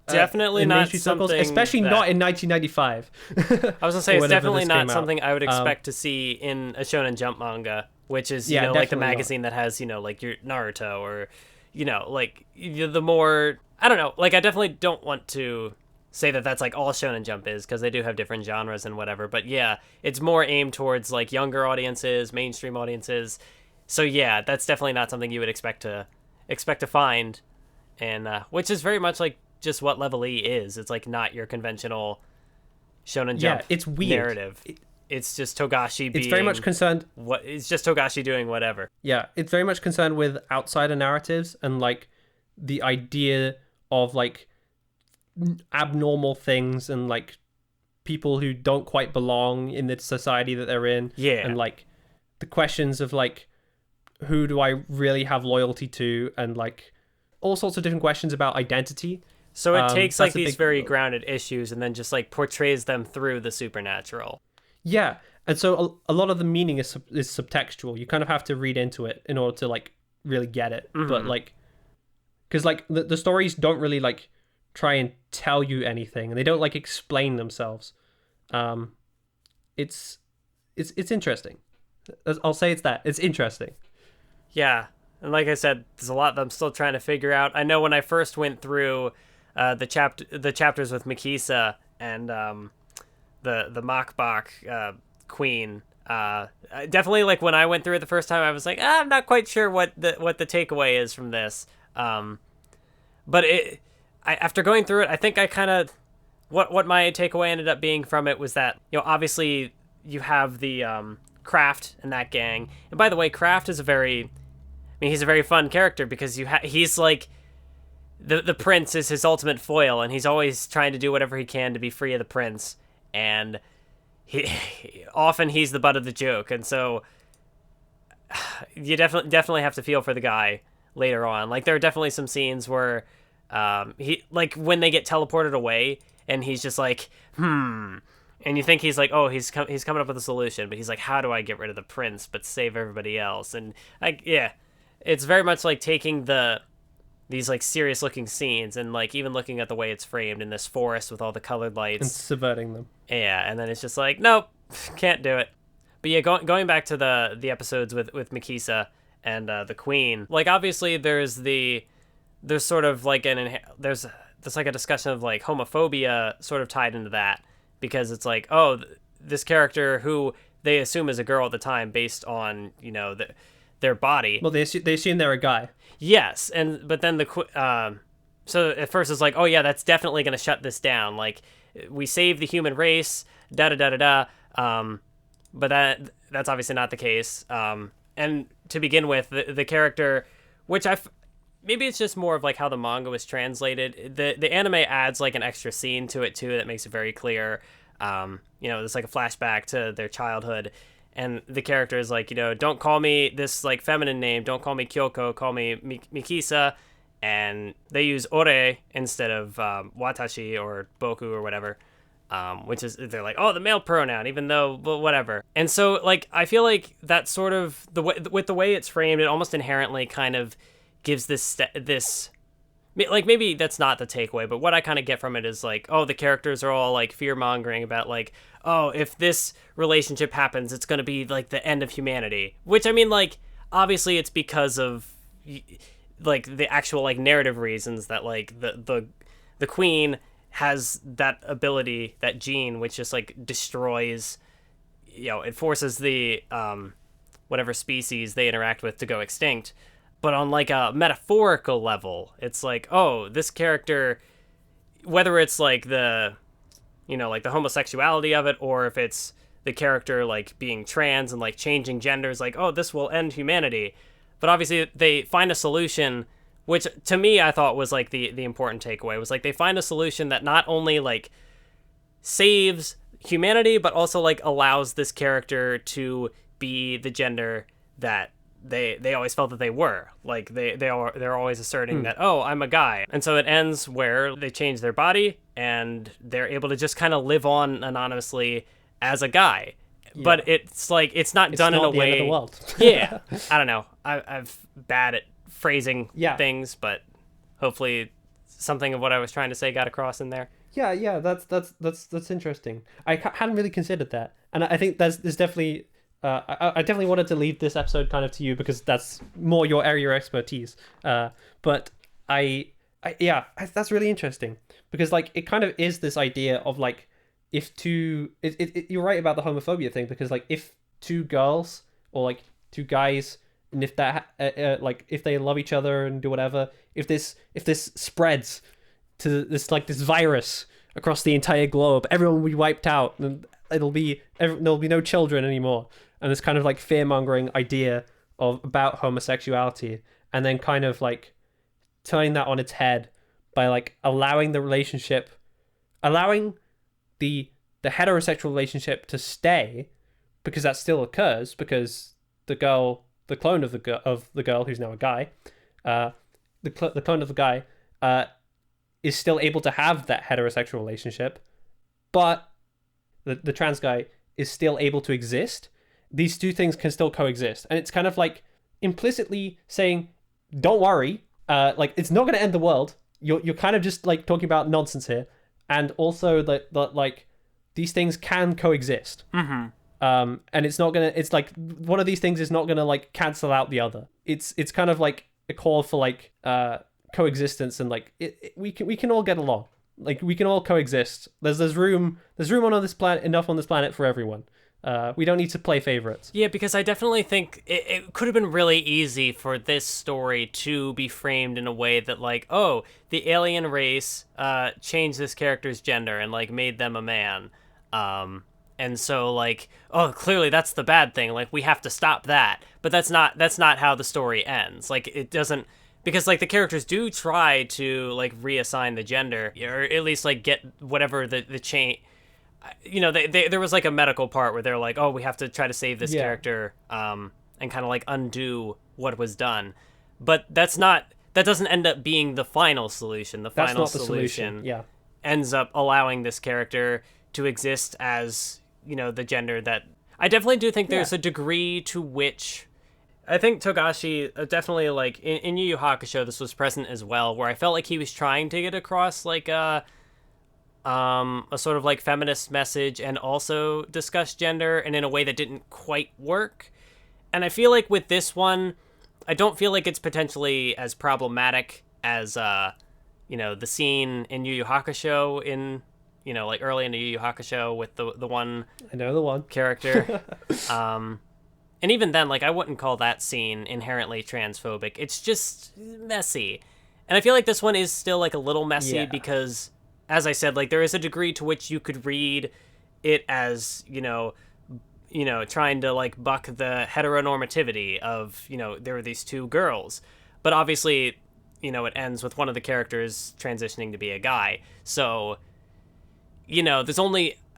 Definitely in not mainstream circles, something especially that- not in 1995. I was gonna say, Or it's whenever definitely this not came out. something I would expect to see in a Shonen Jump manga, which is, you Yeah, know, like the definitely not. magazine that has, you know, like your Naruto, or, you know, like the more, I don't know, like I definitely don't want to say that that's like all Shonen Jump is, because they do have different genres and whatever, but yeah, it's more aimed towards like younger audiences, mainstream audiences. So yeah, that's definitely not something you would expect to find, and which is very much like just what Level E is. It's like not your conventional Shonen Jump it's weird. narrative. It's just Togashi being, It's very much concerned. it's just Togashi doing whatever. Yeah, it's very much concerned with outsider narratives and like the idea of like abnormal things and like people who don't quite belong in the society that they're in. Yeah. And like the questions of like, who do I really have loyalty to, and like all sorts of different questions about identity. So it takes like that's a these big- very grounded issues and then just like portrays them through the supernatural. Yeah, and so a lot of the meaning is subtextual. You kind of have to read into it in order to like really get it. But like, because like the stories don't really like try and tell you anything, and they don't like explain themselves. It's interesting. I'll say it's interesting. Yeah. And like I said, there's a lot that I'm still trying to figure out. I know when I first went through the chapters with Mikisa and the Machbach queen, definitely like when I went through it the first time, I was like, I'm not quite sure what the takeaway is from this. But after going through it, I think I kind of, what my takeaway ended up being from it was that, you know, obviously you have the Kraft and that gang. And by the way, Kraft is he's a very fun character, because he's like, the prince is his ultimate foil, and he's always trying to do whatever he can to be free of the prince, and often he's the butt of the joke, and so you definitely have to feel for the guy later on. Like, there are definitely some scenes where he, like, when they get teleported away and he's just like, and you think he's like, oh, he's coming up with a solution, but he's like, how do I get rid of the prince but save everybody else? And like, yeah, it's very much like taking these like serious looking scenes and like even looking at the way it's framed in this forest with all the colored lights And subverting them. Yeah, and then it's just like, nope, can't do it. But yeah, going back to the episodes with Mikisa and the Queen, like obviously there's sort of like there's like a discussion of like homophobia sort of tied into that, because it's like, oh, this character who they assume is a girl at the time based on, you know, their body. Well, they assume they're a guy. Yes, but then so at first it's like, oh yeah, that's definitely going to shut this down. Like, we save the human race, da da da da da. But that's obviously not the case. And to begin with, the character, which maybe it's just more of like how the manga was translated. The anime adds like an extra scene to it too that makes it very clear. You know, it's like a flashback to their childhood. And the character is like, you know, don't call me this like feminine name. Don't call me Kyoko. Call me Mikisa. And they use ore instead of watashi or boku or whatever, which is, they're like, oh, the male pronoun, even though, but whatever. And so like, I feel like that sort of with the way it's framed, it almost inherently kind of gives this like, maybe that's not the takeaway, but what I kind of get from it is like, oh, the characters are all like fear mongering about like, oh, if this relationship happens, it's going to be like the end of humanity, which I mean, like, obviously it's because of like the actual like narrative reasons that like the queen has that ability, that gene, which just like destroys, you know, it forces the whatever species they interact with to go extinct. But on like a metaphorical level, it's like, oh, this character, whether it's like like the homosexuality of it, or if it's the character like being trans and like changing genders, like, oh, this will end humanity. But obviously they find a solution, which to me I thought was like the important takeaway was like they find a solution that not only like saves humanity, but also like allows this character to be the gender that they always felt that they were. Like they're always asserting that, oh, I'm a guy. And so it ends where they change their body and they're able to just kind of live on anonymously as a guy. Yeah. But it's like it's not done in a way. End of the world. Yeah, I don't know. I'm bad at phrasing things, but hopefully something of what I was trying to say got across in there. Yeah, that's interesting. I hadn't really considered that, and I think there's definitely. I definitely wanted to leave this episode kind of to you because that's more your area of expertise. But that's really interesting because like it kind of is this idea of like if two, you're right about the homophobia thing because like if two girls or like two guys, and if that like if they love each other and do whatever, if this spreads to this like this virus across the entire globe, everyone will be wiped out and there'll be no children anymore. And this kind of like fear-mongering idea about homosexuality, and then kind of like turning that on its head by like allowing the heterosexual relationship to stay, because that still occurs because the clone of the girl who's now a guy, the clone of the guy is still able to have that heterosexual relationship, but the trans guy is still able to exist. These two things can still coexist, and it's kind of like implicitly saying, "Don't worry, like it's not going to end the world. You're kind of just like talking about nonsense here, and also that like these things can coexist. Mm-hmm. And it's not gonna. It's like one of these things is not gonna like cancel out the other. It's kind of like a call for like coexistence, and like we can all get along. Like we can all coexist. There's room on this planet, enough on this planet for everyone. We don't need to play favorites. Yeah, because I definitely think it could have been really easy for this story to be framed in a way that, like, oh, the alien race changed this character's gender and, like, made them a man. And so, like, oh, clearly that's the bad thing. Like, we have to stop that. But that's not how the story ends. Like, it doesn't... Because, like, the characters do try to, like, reassign the gender, or at least, like, get whatever the change... You know, there was like a medical part where they're like, oh, we have to try to save this character, and kind of like undo what was done. But that doesn't end up being the final solution. The final solution ends up allowing this character to exist as, you know, the gender that I definitely do think there's a degree to which I think Togashi definitely, like in Yu Yu Hakusho, this was present as well, where I felt like he was trying to get across like a sort of like feminist message and also discuss gender, and in a way that didn't quite work. And I feel like with this one, I don't feel like it's potentially as problematic as you know, the scene in Yu Yu Hakusho in, you know, like early in the Yu Yu Hakusho with the one I know the one character. And even then, like, I wouldn't call that scene inherently transphobic. It's just messy. And I feel like this one is still like a little messy because, as I said, like, there is a degree to which you could read it as, you know, trying to, like, buck the heteronormativity of, you know, there are these two girls. But obviously, you know, it ends with one of the characters transitioning to be a guy. So, you know,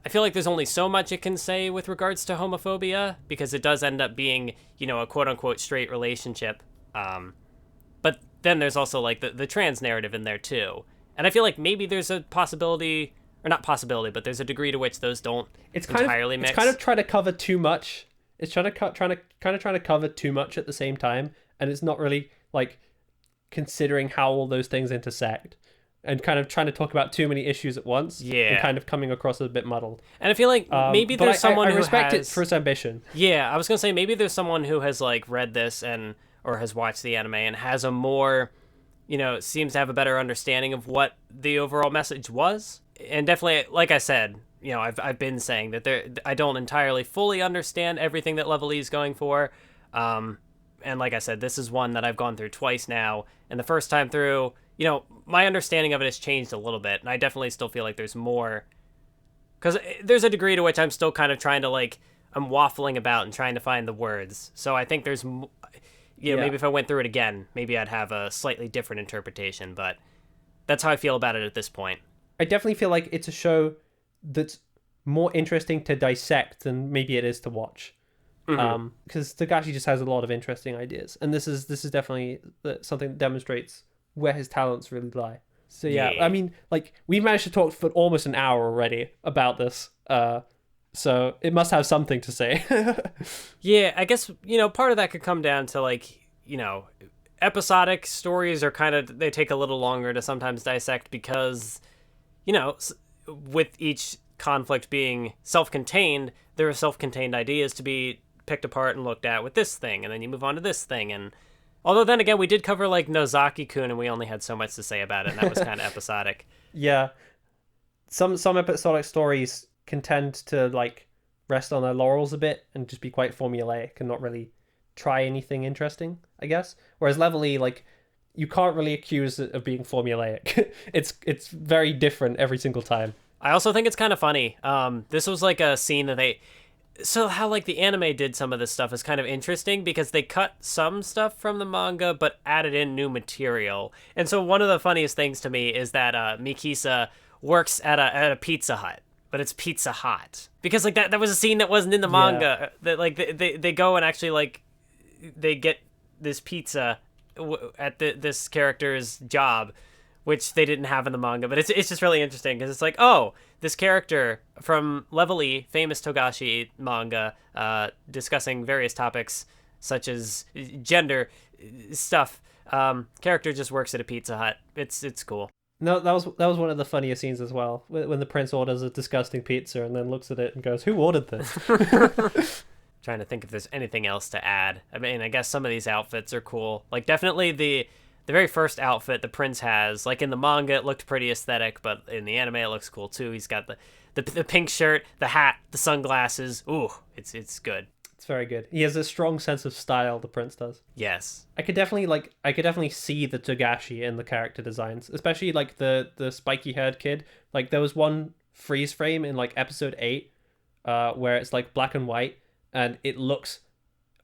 I feel like there's only so much it can say with regards to homophobia, because it does end up being, you know, a quote-unquote straight relationship. But then there's also, like, the trans narrative in there, too. And I feel like maybe there's a possibility, or not possibility, but there's a degree to which those don't entirely mix. It's kind of trying to cover too much. It's trying to cover too much at the same time, and it's not really like considering how all those things intersect, and kind of trying to talk about too many issues at once. Yeah, and kind of coming across as a bit muddled. And I feel like maybe there's someone who respect has... it for its ambition. Yeah, I was gonna say maybe there's someone who has like read this or has watched the anime and has a more, you know, seems to have a better understanding of what the overall message was. And definitely, like I said, you know, I've been saying that I don't entirely fully understand everything that Level E is going for. And like I said, this is one that I've gone through twice now. And the first time through, my understanding of it has changed a little bit, and I definitely still feel like there's more, because there's a degree to which I'm still kind of trying to like, I'm waffling about and trying to find the words. So I think there's, maybe if I went through it again, maybe I'd have a slightly different interpretation, but that's how I feel about it at this point. I definitely feel like it's a show that's more interesting to dissect than maybe it is to watch. Because Togashi just has a lot of interesting ideas, and this is definitely something that demonstrates where his talents really lie. So yeah, I mean, like, we've managed to talk for almost an hour already about this, so it must have something to say. Yeah, I guess, part of that could come down to, like, episodic stories are kind of, they take a little longer to sometimes dissect because, with each conflict being self-contained, there are self-contained ideas to be picked apart and looked at with this thing, and then you move on to this thing. And although then again, we did cover like Nozaki-kun, and we only had so much to say about it, and that was kind of episodic. Yeah, some episodic stories can tend to like rest on their laurels a bit and just be quite formulaic and not really try anything interesting, I guess. Whereas Level E, like, you can't really accuse it of being formulaic. It's very different every single time. I also think it's kind of funny. This was like a scene that so how like the anime did some of this stuff is kind of interesting because they cut some stuff from the manga but added in new material. And so one of the funniest things to me is that Mikisa works at a Pizza Hut, but it's Pizza Hot, because like that was a scene that wasn't in the manga. That like they go and actually like they get this pizza at this character's job, which they didn't have in the manga. But it's just really interesting because it's like, oh, this character from Level E, famous Togashi manga, discussing various topics such as gender stuff. Character just works at a Pizza Hut. It's cool. No, that was one of the funniest scenes as well, when the prince orders a disgusting pizza and then looks at it and goes, "Who ordered this?" Trying to think if there's anything else to add. I mean, I guess some of these outfits are cool. Like, definitely the very first outfit the prince has, like in the manga, it looked pretty aesthetic, but in the anime, it looks cool too. He's got the pink shirt, the hat, the sunglasses. Ooh, it's good. It's very good. He has a strong sense of style, the prince does. Yes. I could definitely see the Togashi in the character designs, especially like the spiky haired kid. Like, there was one freeze frame in like episode 8 where it's like black and white, and it looks,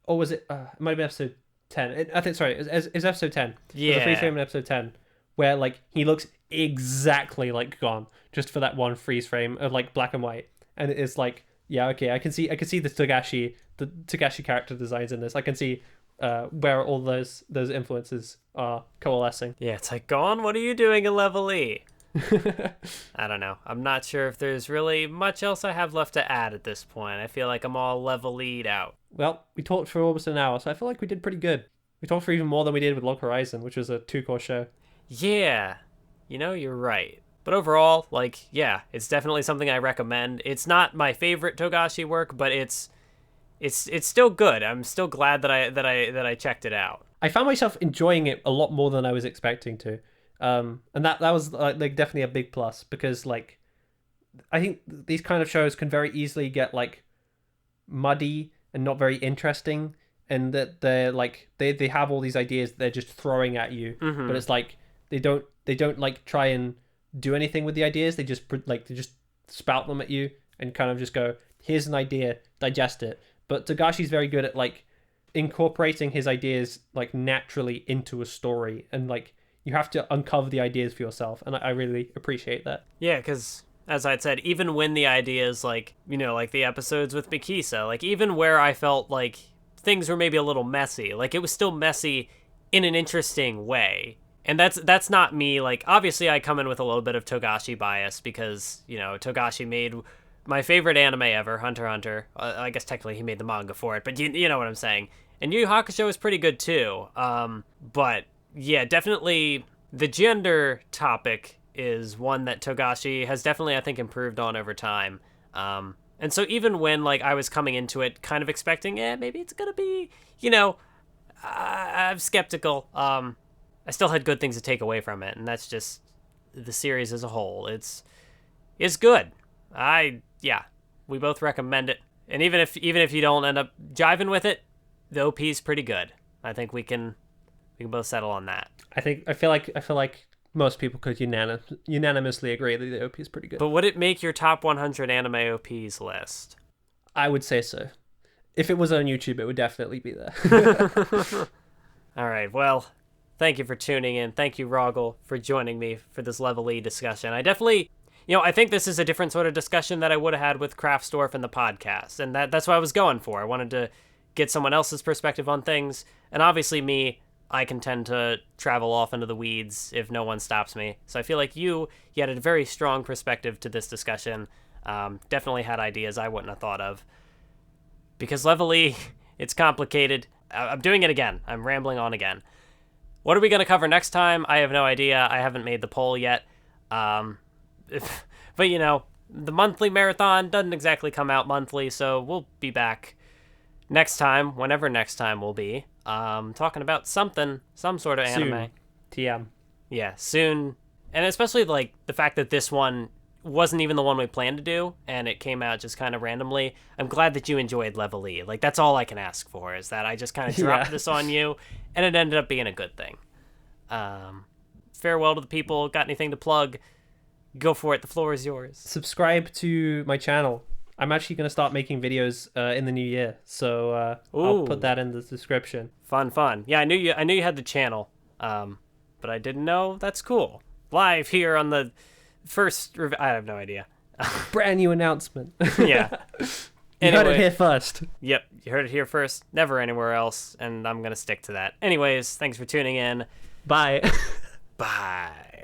or was it might be episode 10. I think, sorry, it's episode 10. Yeah. There's a freeze frame in episode 10 where like he looks exactly like Gon, just for that one freeze frame of like black and white. And it's like, yeah, okay, I can see the Togashi character designs in this. I can see where all those influences are coalescing. Yeah, it's like, Gon, what are you doing in Level E? I don't know. I'm not sure if there's really much else I have left to add at this point. I feel like I'm all Level E'd out. Well, we talked for almost an hour, so I feel like we did pretty good. We talked for even more than we did with Log Horizon, which was a 2-core show. Yeah, you're right. But overall, like, yeah, it's definitely something I recommend. It's not my favorite Togashi work, but it's still good. I'm still glad that I checked it out. I found myself enjoying it a lot more than I was expecting to. And that was like definitely a big plus, because like I think these kind of shows can very easily get like muddy and not very interesting, and that they're like they have all these ideas that they're just throwing at you, but it's like they don't like try and do anything with the ideas. They just spout them at you and kind of just go, here's an idea, digest it. But Togashi's very good at like incorporating his ideas like naturally into a story, and like you have to uncover the ideas for yourself, and I really appreciate that. Yeah, because as I'd said, even when the ideas, like, like the episodes with Mikisa, like even where I felt like things were maybe a little messy, like it was still messy in an interesting way. And that's not me. Like, obviously I come in with a little bit of Togashi bias because, Togashi made my favorite anime ever, Hunter x Hunter. I guess technically he made the manga for it, but you know what I'm saying. And Yu Yu Hakusho is pretty good too. But yeah, definitely the gender topic is one that Togashi has definitely, I think, improved on over time. And so even when like I was coming into it kind of expecting, maybe it's gonna be, I'm skeptical. I still had good things to take away from it, and that's just the series as a whole. It's good. We both recommend it. And even if you don't end up jiving with it, the OP is pretty good. I think we can both settle on that. I feel like most people could unanimously agree that the OP is pretty good. But would it make your top 100 anime OPs list? I would say so. If it was on YouTube, it would definitely be there. All right, well, thank you for tuning in. Thank you, Rogel, for joining me for this Level E discussion. I definitely, I think this is a different sort of discussion that I would have had with Kraftsdorf in the podcast, and that's what I was going for. I wanted to get someone else's perspective on things, and obviously I can tend to travel off into the weeds if no one stops me. So I feel like you had a very strong perspective to this discussion. Definitely had ideas I wouldn't have thought of. Because Level E, it's complicated. I'm doing it again. I'm rambling on again. What are we going to cover next time? I have no idea. I haven't made the poll yet. But, the monthly marathon doesn't exactly come out monthly, so we'll be back next time, whenever next time will be. Talking about some sort of anime. TM. Yeah, soon. And especially, the fact that this one wasn't even the one we planned to do, and it came out just kind of randomly. I'm glad that you enjoyed Level E. That's all I can ask for, is that I just kind of dropped this on you, and it ended up being a good thing. Farewell to the people. Got anything to plug? Go for it. The floor is yours. Subscribe to my channel. I'm actually going to start making videos in the new year, so I'll put that in the description. Fun. Yeah, I knew you had the channel, but I didn't know. That's cool. Live here on the first. I have no idea. Brand new announcement. Yeah. You heard it here first. Yep, you heard it here first. Never anywhere else, and I'm gonna stick to that. Anyways, thanks for tuning in. Bye. Bye.